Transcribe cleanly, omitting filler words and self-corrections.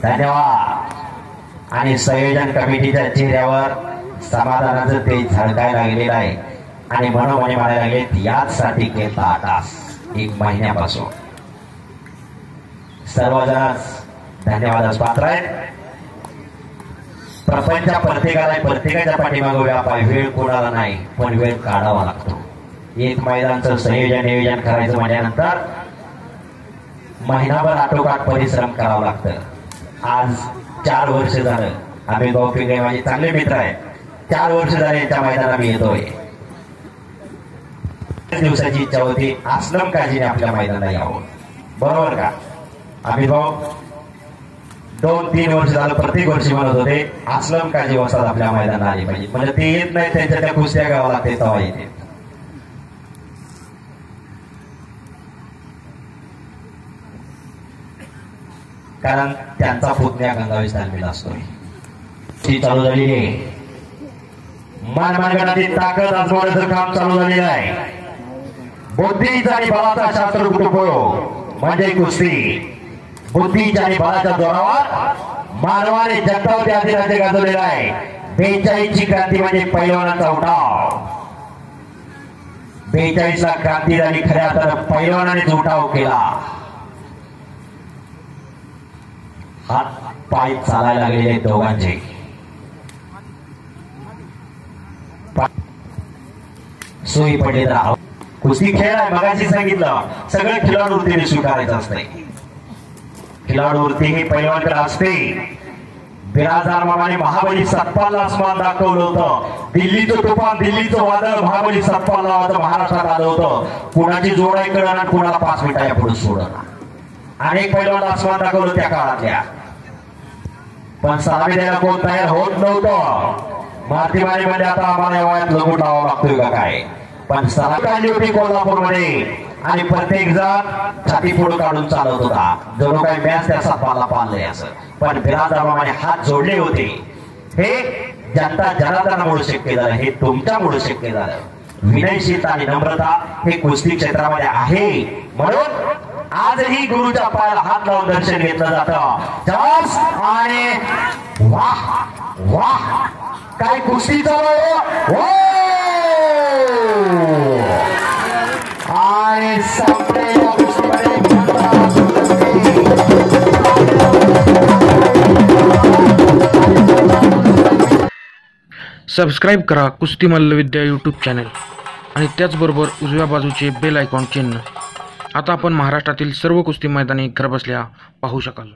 धन्यवाद। आणि संयोजन कमिटीच्या चेहऱ्यावर समाधानाचं तेज झळकायला लागलेलं आहे आणि मनोमनी म्हणायला लागले याचसाठी केला आकाश 1 महिन्यापासून। सर्वजणच धन्यवादास पात्र आहेत। प्रपंच प्रत्येकाच्या पाठीमागे व्याप आहे, वेळ कोणाला नाही पण वेळ काढावा लागतो। एक मैदानचं संयोजन नियोजन करायचं म्हटल्यानंतर महिनाभर आटोकाट परिश्रम करावं लागतं। आज 4 वर्ष झालं आम्ही गौपिंगे माझे चांगले मित्र आहेत, 4 वर्ष झाले यांच्या मैदानात मी येतोय। दिवसाची इच्छा होती असलम काजीने आपल्या मैदानाला यावं, बरोबर का? आम्ही भाऊ 2-3 वर्ष झालं प्रत्येक वर्षी म्हणत होते असलम काजी वसाद आपल्या मैदानात आले पाहिजे, म्हणजे ते येत नाही त्यांच्या त्या कुस्त्या गावा लागते तेव्हा येते। कारण त्यांचा पुतण्या गंगावीस तालमीला असतोय। ती चालू झालेली आहे, मनगटातील ताकद आजमावण्याचं काम चालू झालेलं आहे। बुद्धीचा आणि बलाचा शास्त्र कुटुंब म्हणजे कुस्ती। बुद्धीच्या आणि बलाच्या जोरावर मानवाने जगतावरती अधिराज्य गाजवलेला आहे। 42ची क्रांती म्हणजे पैलवानाचा उठाव। 42ला क्रांती झाली, खऱ्या तर पैलवानानेच उठाव केला। हात पाय चालायला लागलेले दोघांचे। सोयी पडले तर कुस्ती खेळ आहे, मगाशी सांगितलं सगळं खिलाडू वृत्तीने स्वीकारायचं असतंय। खिलाडू वृत्ती ही पैलवानकडे असते। बिराजदार मामाने महाबली सतपालला आसमान दाखवलं होतं। दिल्लीचं तुफान, दिल्लीचं वादळ महाबली सतपालला महाराष्ट्रात आलं होतं। कुणाची जोड आहे कळणार आणि कुणाला 5 मिनिटाच्या पुढे सोडणार। अनेक पैलवान आसमान दाखवलं त्या काळातल्या, पण सलामी द्यायला कोण तयार होत नव्हतं। मातीमारीमध्ये आता आम्हाला या वयात लघु टावा लागतोय का काय, पण सलामी आली होती कोल्हापूरमध्ये आणि प्रत्येक जण छाती फोड काढून चालत होता, जणू काही मॅच त्या सतपालला पाळलंय असं। पण बिराजदार मामाने हात जोडले होते। हे जनता जनार्दनामुळे शक्य झालं, हे तुमच्यामुळे शक्य झालं। विनयशीलता आणि नम्रता हे कुस्ती क्षेत्रामध्ये आहे, म्हणून आजही गुरुच्या पायाला हात लावून दर्शन घेतलं जातं। आणि वाह वाह काय कुस्ती चालू आणि सबस्क्राईब करा कुस्ती मल्लविद्या यूट्यूब चॅनल आणि त्याचबरोबर उजव्या बाजूचे बेल आयकॉन चिन्ह। आता आपण महाराष्ट्रातील सर्व कुस्ती मैदाने घरबसल्या पाहू शकाल।